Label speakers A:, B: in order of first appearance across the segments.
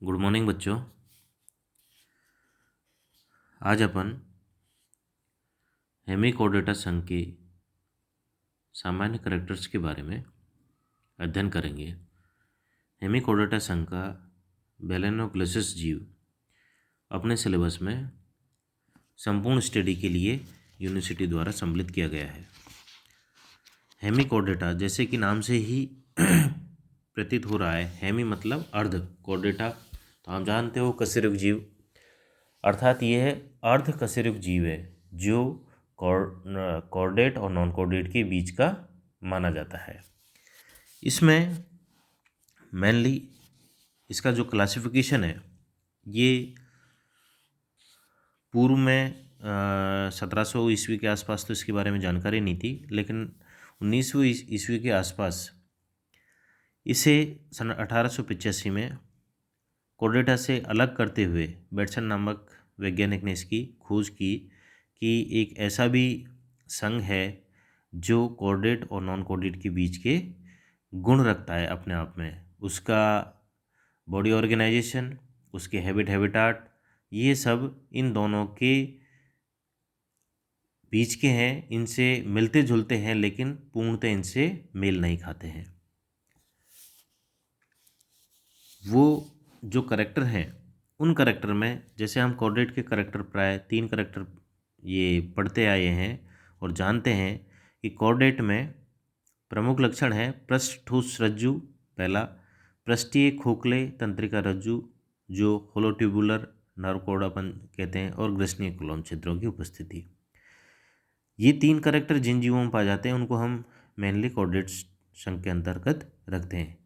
A: Good morning बच्चों। आज अपन hemichordata संघ के सामान्य कैरेक्टर्स के बारे में अध्ययन करेंगे। हेमिकोडेटा संघ का बेलेनोग्लोसस जीव अपने सिलेबस में संपूर्ण स्टडी के लिए यूनिवर्सिटी द्वारा सम्मिलित किया गया है। हेमिकोडेटा जैसे कि नाम से ही प्रतीत हो रहा है, हेमी मतलब अर्ध, कोडेटा तो हम जानते हो कशेरुक जीव, अर्थात यह अर्ध कशेरुक जीव है जो कॉर्डेट और नॉन कॉर्डेट के बीच का माना जाता है। इसमें मेनली इसका जो क्लासिफिकेशन है ये पूर्व में 1700 ईस्वी के आसपास तो इसके बारे में जानकारी नहीं थी, लेकिन 19वीं ईस्वी के आसपास इसे सन 1885 में कॉर्डेटा से अलग करते हुए बेटसन नामक वैज्ञानिक ने इसकी खोज की कि एक ऐसा भी संघ है जो कॉर्डेट और नॉन कॉर्डेट के बीच के गुण रखता है अपने आप में। उसका बॉडी ऑर्गेनाइजेशन, उसके हैबिटाट, ये सब इन दोनों के बीच के हैं, इनसे मिलते जुलते हैं लेकिन पूर्णतः इनसे मेल नहीं खाते हैं। वो जो करेक्टर हैं उन करेक्टर में, जैसे हम कॉर्डेट के करेक्टर प्राय 3 करेक्टर ये पढ़ते आए हैं और जानते हैं कि कॉर्डेट में प्रमुख लक्षण है पृष्ठठोस रज्जु पहला, पृष्ठीय खोखले तंत्रिका रज्जु जो होलोट्यूबुलर नर्व कॉर्ड अपन कहते हैं, और ग्रसनीय कोलोन छिद्रों की उपस्थिति। ये 3 करेक्टर जिन जीवों में पाए जाते हैं उनको हम मेनली कॉर्डेट संघ के अंतर्गत रखते हैं।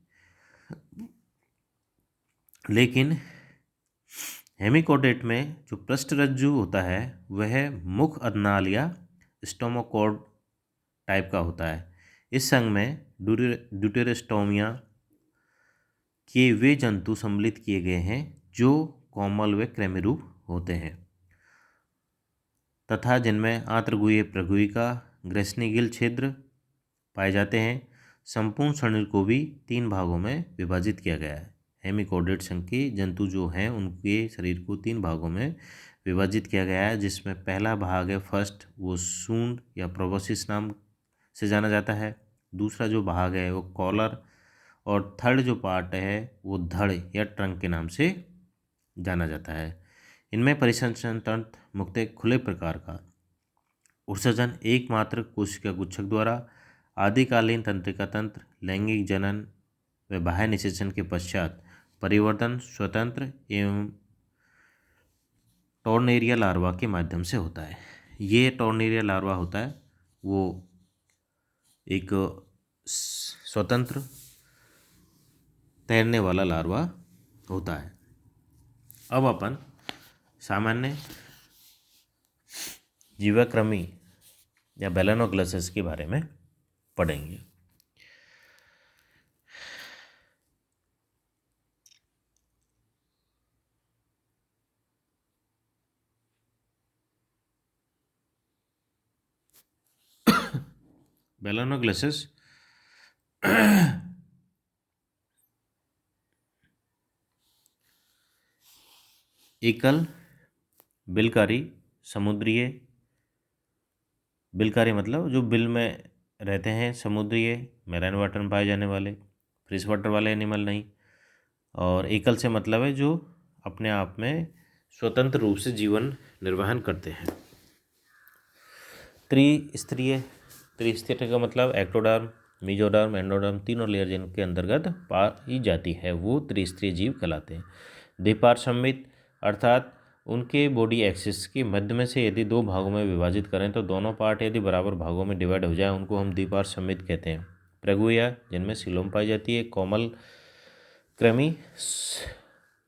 A: लेकिन हेमिकोडेट में जो पृष्ठरज्जु होता है वह मुख अधनाल या स्टोमाकॉर्ड टाइप का होता है। इस संघ में ड्यूटेरोस्टोमिया के वे जंतु सम्मिलित किए गए हैं जो कोमल व कृमि रूप होते हैं तथा जिनमें आंत्रगुह्य प्रगुहिका ग्रसनीगिल छिद्र पाए जाते हैं। संपूर्ण शरीर को भी 3 भागों में विभाजित किया गया है। हेमिकोडेट संघ के जंतु जो हैं उनके शरीर को 3 भागों में विभाजित किया गया है, जिसमें पहला भाग है फर्स्ट, वो सूंड या प्रोबोसिस नाम से जाना जाता है। दूसरा जो भाग है वो कॉलर, और थर्ड जो पार्ट है वो धड़ या ट्रंक के नाम से जाना जाता है। इनमें परिसंचरण तंत्र मुख्यतः खुले प्रकार का उत्सर्जन एकमात्र कोशिका गुच्छक द्वारा, आदिकालीन तंत्रिका तंत्र, लैंगिक जनन व बाह्य निषेचन के पश्चात परिवर्तन स्वतंत्र एवं टॉर्नेरिया लार्वा के माध्यम से होता है। ये टॉर्नेरिया लार्वा होता है वो एक स्वतंत्र तैरने वाला लार्वा होता है। अब अपन सामान्य जीवाकृमि या बेलेनोग्लोसस के बारे में पढ़ेंगे। बेलेनोग्लोसस एकल बिलकारी समुद्रीय, बिलकारी मतलब जो बिल में रहते हैं, समुद्रीय मैराइन वाटर में पाए जाने वाले, फ्रेश वाटर वाले एनिमल नहीं। और एकल से मतलब है जो अपने आप में स्वतंत्र रूप से जीवन निर्वहन करते हैं। त्रिस्तरीय का मतलब एक्टोडर्म, मीजोडर्म, एंडोडर्म तीनों लेयर जिनके अंतर्गत पाई जाती है वो त्रिस्तरीय जीव कहलाते हैं। द्विपार्श्विक अर्थात उनके बॉडी एक्सिस के मध्य में से यदि 2 भागों में विभाजित करें तो दोनों पार्ट यदि बराबर भागों में डिवाइड हो जाए उनको हम द्विपार्श्विक कहते हैं। प्रगुया जिनमें सीलोम पाई जाती है, कोमल कृमि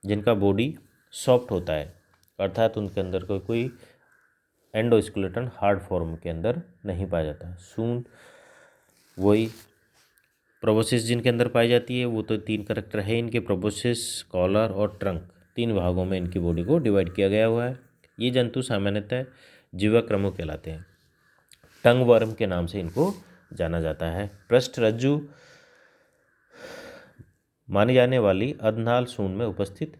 A: जिनका बॉडी सॉफ्ट होता है अर्थात उनके अंदर कोई एंडोस्केलेटन हार्ड फॉर्म के अंदर नहीं पाया जाता है। सूंड वही, प्रोबोसिस जिनके अंदर पाई जाती है वो तो 3 करेक्टर है इनके, प्रोबोसिस, कॉलर और ट्रंक, 3 भागों में इनकी बॉडी को डिवाइड किया गया हुआ है। ये जंतु सामान्यतः जीवाकृमि कहलाते हैं। टंग वर्म के नाम से इनको जाना जाता है। पृष्ठरज्जु मानी जाने वाली अधनाल सूंड में उपस्थित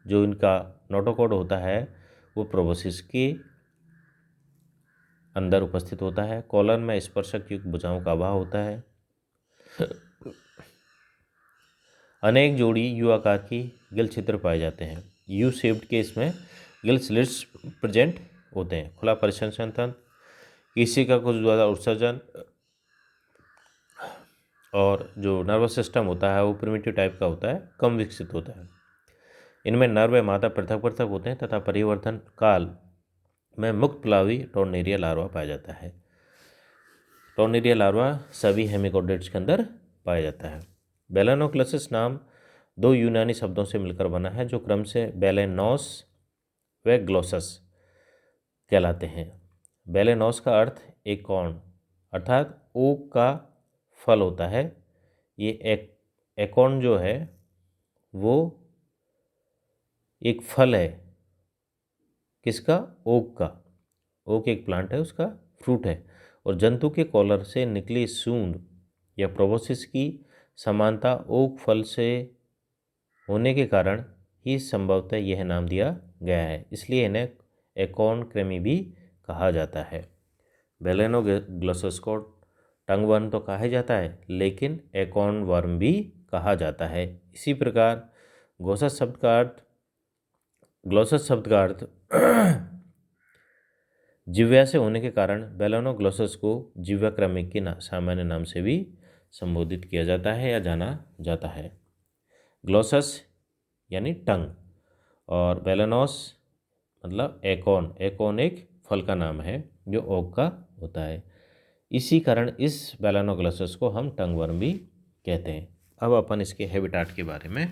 A: जो इनका नोटोकॉड होता है वो प्रोबोसिस के अंदर उपस्थित होता है। कॉलर में स्पर्शक युक्त भुजाओं का अभाव होता है। अनेक जोड़ी यू आकार की गिल छिद्र पाए जाते हैं। यू शेप्ड केस में गिल स्लिट्स प्रेजेंट होते हैं। खुला परिसंचरण तंत्र, किसी का कुछ द्वारा उत्सर्जन, और जो नर्वस सिस्टम होता है वो प्रिमिटिव टाइप का होता है, कम विकसित होता है। इनमें नर्व व मादा पृथक पृथक होते हैं तथा परिवर्तन काल में मुक्त प्लावी टॉर्नेरिया लार्वा पाया जाता है। टॉर्नेरिया लार्वा सभी हेमिकोडेट्स के अंदर पाया जाता है। बेलेनोक्लसिस नाम दो यूनानी शब्दों से मिलकर बना है जो क्रम से बेलेनोस व ग्लोसस कहलाते हैं। बेलेनोस का अर्थ एकॉर्न अर्थात ओक का फल होता है। ये एकॉर्न जो है वो एक फल है, किसका? ओक का। ओक एक प्लांट है, उसका फ्रूट है। और जंतु के कॉलर से निकली सूंड या प्रोबोसिस की समानता ओक फल से होने के कारण ही संभवतः यह नाम दिया गया है, इसलिए इन्हें एकॉर्न कृमि भी कहा जाता है। बेलेनोग्लोसस को टंग वर्म तो कहा जाता है, लेकिन एकॉर्न वर्म भी कहा जाता है। इसी प्रकार ग्लोसस शब्द का अर्थ जिह्वा से होने के कारण बेलेनोग्लोसस को जिह्वा क्रमिक के सामान्य नाम से भी संबोधित किया जाता है या जाना जाता है। ग्लोसस यानी टंग और बेलेनोस मतलब एकॉर्न। एकॉर्न एक फल का नाम है जो ओक का होता है। इसी कारण इस बेलेनोग्लोसस को हम टंग वर्म भी कहते हैं। अब अपन इसके हैबिटाट के बारे में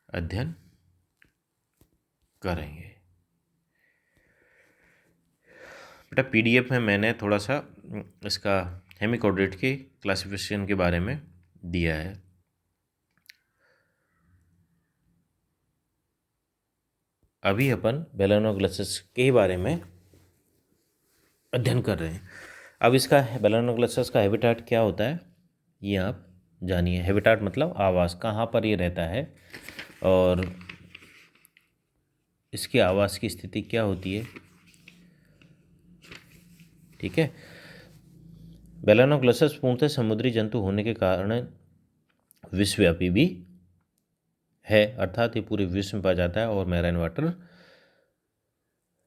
A: अध्ययन करेंगे। बेटा पीडीएफ में मैंने थोड़ा सा इसका हेमिकोडेट के क्लासिफिकेशन के बारे में दिया है। अभी अपन बेलेनोग्लोसस के बारे में अध्ययन कर रहे हैं। अब इसका बेलेनोग्लोसस का हैबिटाट क्या होता है ये आप जानिए। हैबिटाट मतलब आवास, कहाँ पर ये रहता है और इसके आवास की स्थिति क्या होती है। ठीक है। बेलेनोग्लोसस पूर्णतः समुद्री जंतु होने के कारण विश्वव्यापी भी है, अर्थात ये पूरे विश्व में पाया जाता है और मैराइन वाटर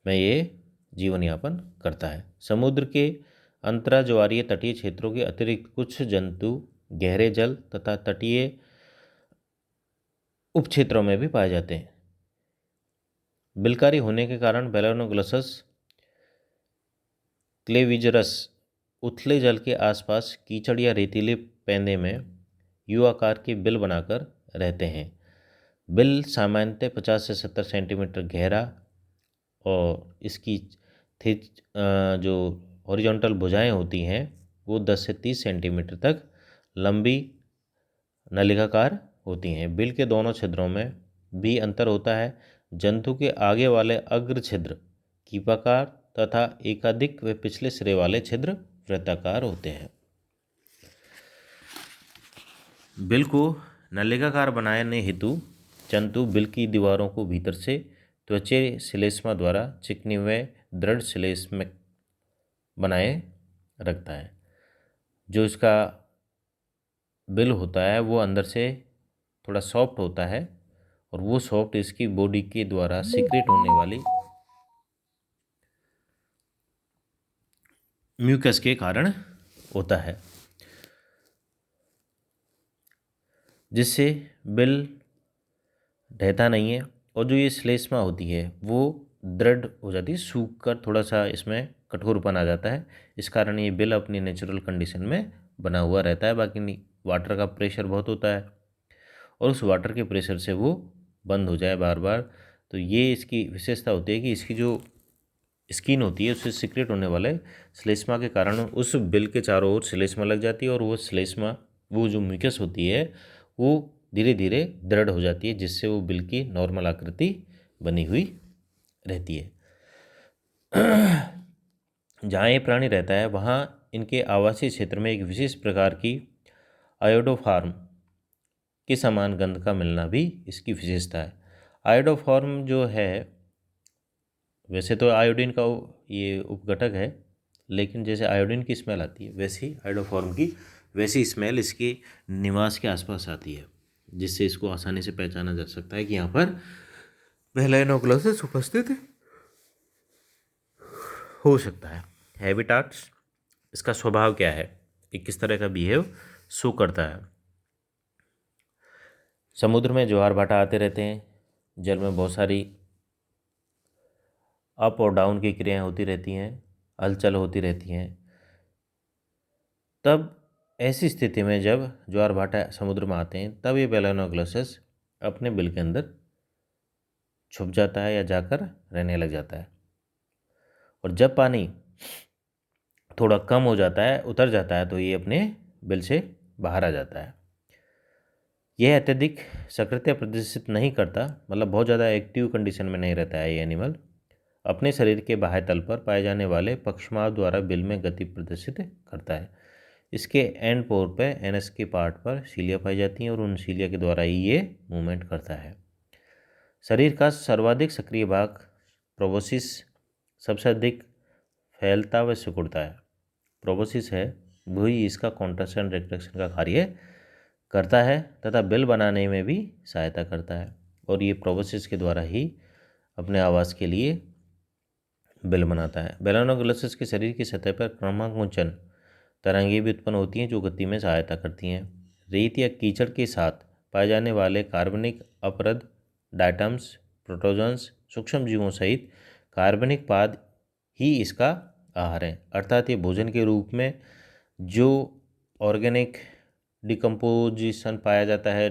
A: में ये जीवन यापन करता है। समुद्र के अंतराज्वारीय तटीय क्षेत्रों के अतिरिक्त कुछ जंतु गहरे जल तथा तटीय उपक्षेत्रों में भी पाए जाते हैं। बिलकारी होने के कारण बेलेनोग्लोसस क्लेविजरस उथले जल के आसपास कीचड़ या रेतीले पैंदे में यू आकार के बिल बनाकर रहते हैं। बिल सामान्यतः 50 से 70 सेंटीमीटर गहरा और इसकी जो हॉरिजॉन्टल भुजाएं होती हैं वो 10 से 30 सेंटीमीटर तक लंबी नलिकाकार होती हैं। बिल के दोनों छिद्रों में भी अंतर होता है। जंतु के आगे वाले अग्र छिद्र कीपाकार तथा एकाधिक व पिछले सिरे वाले छिद्र वृत्ताकार होते हैं। बिल को नलिकाकार बनाने हेतु जंतु बिल की दीवारों को भीतर से त्वचीय श्लेष्मा द्वारा चिकनी व दृढ़ श्लेष्म बनाए रखता है। जो इसका बिल होता है वो अंदर से थोड़ा सॉफ्ट होता है और वो सॉफ्ट इसकी बॉडी के द्वारा सीक्रेट होने वाली म्यूकस के कारण होता है, जिससे बिल ढहता नहीं है और जो ये श्लेष्मा होती है वो दृढ़ हो जाती है, सूख कर थोड़ा सा इसमें कठोरपन आ जाता है। इस कारण ये बिल अपनी नेचुरल कंडीशन में बना हुआ रहता है। बाकी नहीं, वाटर का प्रेशर बहुत होता है और उस वाटर के प्रेशर से वो बंद हो जाए बार बार, तो ये इसकी विशेषता होती है कि इसकी जो स्किन होती है उससे सीक्रेट होने वाले श्लेष्मा के कारण उस बिल के चारों ओर श्लेष्मा लग जाती है और वो श्लेष्मा, वो जो म्यूकस होती है वो धीरे धीरे दृढ़ हो जाती है, जिससे वो बिल की नॉर्मल आकृति बनी हुई रहती है। जहाँ ये प्राणी रहता है वहाँ इनके आवासीय क्षेत्र में एक विशेष प्रकार की आयोडोफार्म के समान गंध का मिलना भी इसकी विशेषता है। आयोडोफॉर्म जो है, वैसे तो आयोडीन का ये उपघटक है, लेकिन जैसे आयोडीन की स्मेल आती है वैसी आयोडोफॉर्म की वैसी स्मेल इसके निवास के आसपास आती है, जिससे इसको आसानी से पहचाना जा सकता है कि यहाँ पर बेलाइनोग्लोसस उपस्थित हो सकता है। हैबिटाट्स, इसका स्वभाव क्या है, ये किस तरह का बिहेव शो करता है। समुद्र में ज्वार भाटा आते रहते हैं, जल में बहुत सारी अप और डाउन की क्रियाएं होती रहती हैं, हलचल होती रहती हैं। तब ऐसी स्थिति में जब ज्वार भाटा समुद्र में आते हैं तब ये बेलाइनोग्लोसस अपने बिल के अंदर छुप जाता है या जाकर रहने लग जाता है। और जब पानी थोड़ा कम हो जाता है, उतर जाता है, तो ये अपने बिल से बाहर आ जाता है। यह अत्यधिक सक्रियता प्रदर्शित नहीं करता, मतलब बहुत ज़्यादा एक्टिव कंडीशन में नहीं रहता है ये एनिमल। अपने शरीर के बाह्य तल पर पाए जाने वाले पक्षमाव द्वारा बिल में गति प्रदर्शित करता है। इसके एंड पोर पे एनएस के पार्ट पर सीलिया पाई जाती हैं और उन सीलिया के द्वारा ही ये मूवमेंट करता है। शरीर का सर्वाधिक सक्रिय भाग प्रोबोसिस सबसे अधिक फैलता व सिकुड़ता है। प्रोबोसिस है वही इसका कॉन्ट्रैक्शन रिट्रैक्शन का कार्य करता है तथा बिल बनाने में भी सहायता करता है, और ये प्रोबोसिस के द्वारा ही अपने आवास के लिए बिल बनाता है। बेलाइनोग्लोसस के शरीर की सतह पर क्रमांकुचन तरंगें भी उत्पन्न होती हैं जो गति में सहायता करती हैं। रेत या कीचड़ के साथ पाए जाने वाले कार्बनिक अपरद, डायटम्स, प्रोटोजन्स, सूक्ष्म जीवों सहित कार्बनिक पाद ही इसका आहार है। अर्थात ये भोजन के रूप में जो ऑर्गेनिक डिकम्पोजिशन पाया जाता है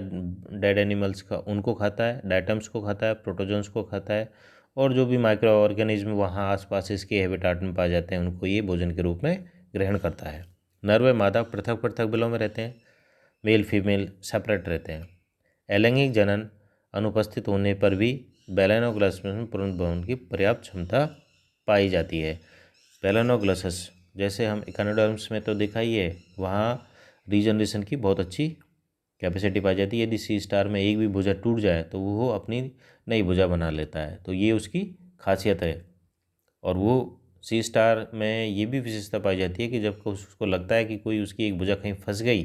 A: डेड एनिमल्स का, उनको खाता है, डायटम्स को खाता है, प्रोटोजन्स को खाता है, और जो भी माइक्रो ऑर्गेनिज्म वहाँ आसपास इसके हैबिटाट में पाए जाते हैं उनको ये भोजन के रूप में ग्रहण करता है। नर व मादा पृथक पृथक बिलों में रहते हैं, मेल फीमेल सेपरेट रहते हैं। अलैंगिक जनन अनुपस्थित होने पर भी बेलाइनोग्लोसस में पुनर्भवन की पर्याप्त क्षमता पाई जाती है। बेलाइनोग्लोसस जैसे हम इकानोडर्म्स में तो देखा ही है, वहाँ रीजनरेशन की बहुत अच्छी कैपेसिटी पाई जाती है। यदि सी स्टार में एक भी भुजा टूट जाए तो वो अपनी नई भुजा बना लेता है, तो ये उसकी खासियत है। और वो सी स्टार में ये भी विशेषता पाई जाती है कि जब उसको लगता है कि कोई उसकी एक भुजा कहीं फंस गई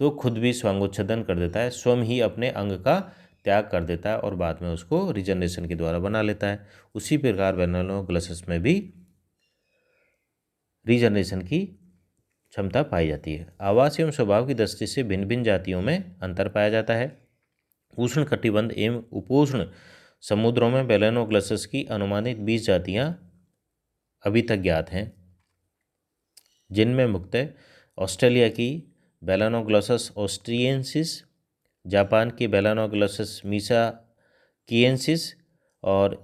A: तो खुद भी स्वांगोच्छेदन कर देता है, स्वयं ही अपने अंग का त्याग कर देता है और बाद में उसको रिजनरेशन के द्वारा बना लेता है। उसी प्रकार बेलाइनोग्लोसस में भी रीजनरेशन की क्षमता पाई जाती है। आवास एवं स्वभाव की दृष्टि से भिन्न भिन्न जातियों में अंतर पाया जाता है। उष्ण कटिबंध एवं उपोष्ण समुद्रों में बेलाइनोग्लोसस की अनुमानित 20 जातियां अभी तक ज्ञात हैं, जिनमें मुख्यतः ऑस्ट्रेलिया की बेलाइनोग्लोसस ऑस्ट्रियेंसिस, जापान की बेलाइनोग्लोसस मीसा किएंसिस और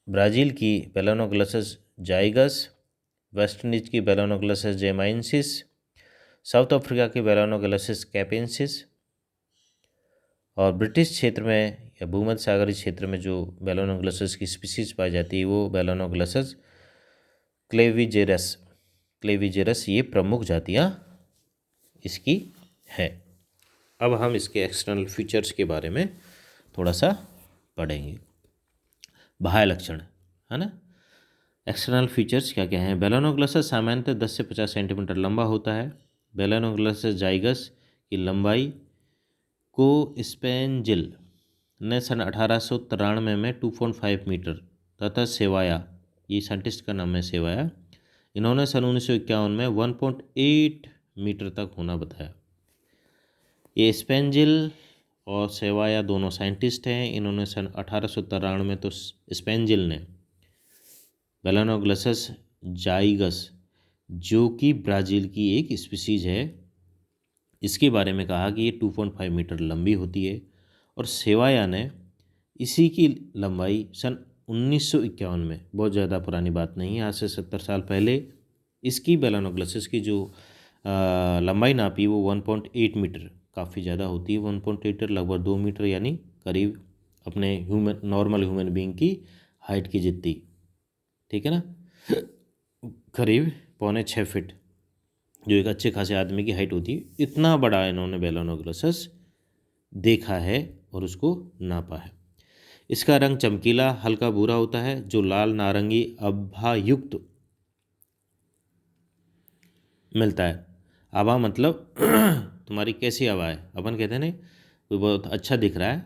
A: ब्राज़ील की बेलाइनोग्लोसस जाइगस, वेस्ट इंडीज की बेलाइनोग्लोसस जेमाइनसिस, साउथ अफ्रीका की बेलाइनोग्लोसस कैपेंसिस, और ब्रिटिश क्षेत्र में या भूमध्य सागरीय क्षेत्र में जो बेलाइनोग्लोसस की स्पीसीज पाई जाती है वो बेलाइनोग्लोसस क्लेविजेरस ये प्रमुख जातियाँ इसकी हैं। अब हम इसके एक्सटर्नल फीचर्स के बारे में थोड़ा सा पढ़ेंगे। बाह्य लक्षण है ना। एक्सटर्नल फीचर्स क्या क्या हैं। बेलाइनोग्लोसस सामान्यतः 10 से 50 सेंटीमीटर लंबा होता है। बेलाइनोग्लोसस जाइगस की लंबाई को स्पेंजिल ने सन 1893 में 2.5 मीटर तथा सेवाया, ये साइंटिस्ट का नाम है सेवाया, इन्होंने सन 1951 में 1.8 मीटर तक होना बताया। ये स्पेंजिल और सेवाया दोनों साइंटिस्ट हैं। इन्होंने सन 1893 में तो स्पेंजिल ने बेलाइनोग्लोसस जाइगस जो कि ब्राज़ील की एक स्पीसीज है इसके बारे में कहा कि ये 2.5 मीटर लंबी होती है, और सेवाया ने इसी की लंबाई सन 1951 में, बहुत ज़्यादा पुरानी बात नहीं है, आज से 70 साल पहले इसकी बेलाइनोग्लोसस की जो लंबाई नापी वो 1.8 मीटर, काफ़ी ज़्यादा होती है। 1.8 मीटर लगभग 2 मीटर, यानी करीब अपने नॉर्मल ह्यूमन बीइंग की हाइट की जितनी, ठीक है ना, करीब 6.25 फीट, जो एक अच्छे खासे आदमी की हाइट होती है। इतना बड़ा इन्होंने बेलाइनोग्लोसस देखा है और उसको नापा है। इसका रंग चमकीला हल्का भूरा होता है जो लाल नारंगी आभायुक्त मिलता है। आभा मतलब तुम्हारी कैसी आभा है, अपन कहते हैं नहीं कोई बहुत अच्छा दिख रहा है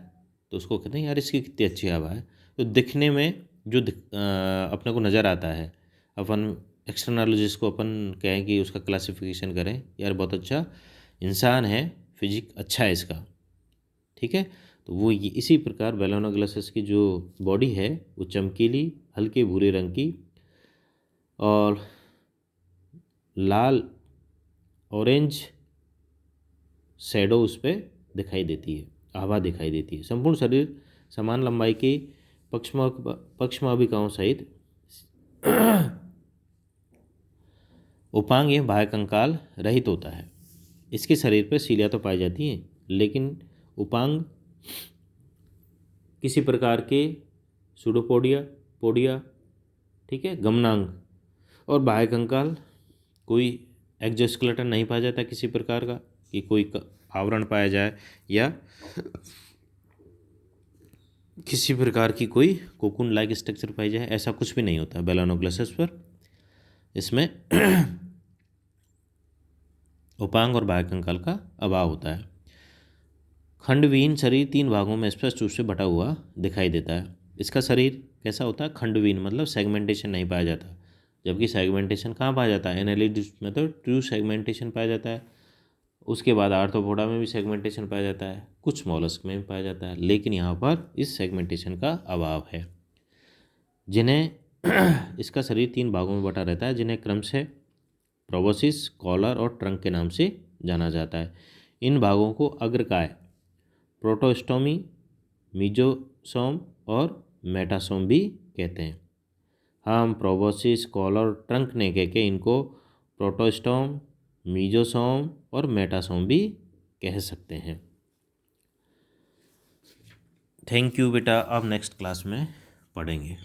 A: तो उसको कहते हैं यार इसकी कितनी अच्छी आभा है। तो दिखने में जो अपने को नज़र आता है, अपन एक्सटर्नल जिसको अपन कहें कि उसका क्लासिफिकेशन करें, यार बहुत अच्छा इंसान है, फिजिक अच्छा है इसका, ठीक है। तो वो ये इसी प्रकार बेलोना ग्लासेस की जो बॉडी है वो चमकीली हल्के भूरे रंग की और लाल ऑरेंज शैडो उस पर दिखाई देती है, आभा दिखाई देती है। संपूर्ण शरीर समान लंबाई की पक्षमाभिकाओं सहित उपांग या बाह्य कंकाल रहित होता है। इसके शरीर पर सीलियाँ तो पाई जाती हैं लेकिन उपांग किसी प्रकार के सूडोपोडिया पोडिया, ठीक है, गमनांग और बाह्य कंकाल कोई एक्जोस्केलेटन नहीं पाया जाता किसी प्रकार का कि कोई आवरण पाया जाए या किसी प्रकार की कोई कोकून लाइक स्ट्रक्चर पाई जाए, ऐसा कुछ भी नहीं होता बेलोनोग्लासेस पर। इसमें उपांग और बाह्य कंकाल का अभाव होता है। खंडविहीन शरीर 3 भागों में स्पष्ट रूप से बटा हुआ दिखाई देता है। इसका शरीर कैसा होता है, खंडविहीन मतलब सेगमेंटेशन नहीं पाया जाता, जबकि सेगमेंटेशन कहाँ पाया जाता है, एनालिटिस में तो ट्रू सेगमेंटेशन पाया जाता है। उसके बाद आर्थ्रोपोडा में भी सेगमेंटेशन पाया जाता है, कुछ मॉलस्क में भी पाया जाता है, लेकिन यहाँ पर इस सेगमेंटेशन का अभाव है। जिन्हें इसका शरीर 3 भागों में बटा रहता है जिन्हें क्रम से प्रोबोसिस, कॉलर और ट्रंक के नाम से जाना जाता है। इन भागों को अग्रकाय, प्रोटोस्टोमी, मीजोसोम और मेटासोम भी कहते हैं। हम प्रोबोसिस, कॉलर, ट्रंक ने कह के इनको प्रोटोस्टोम, मीजोसोम और मेटासोम भी कह सकते हैं। थैंक यू बेटा, अब नेक्स्ट क्लास में पढ़ेंगे।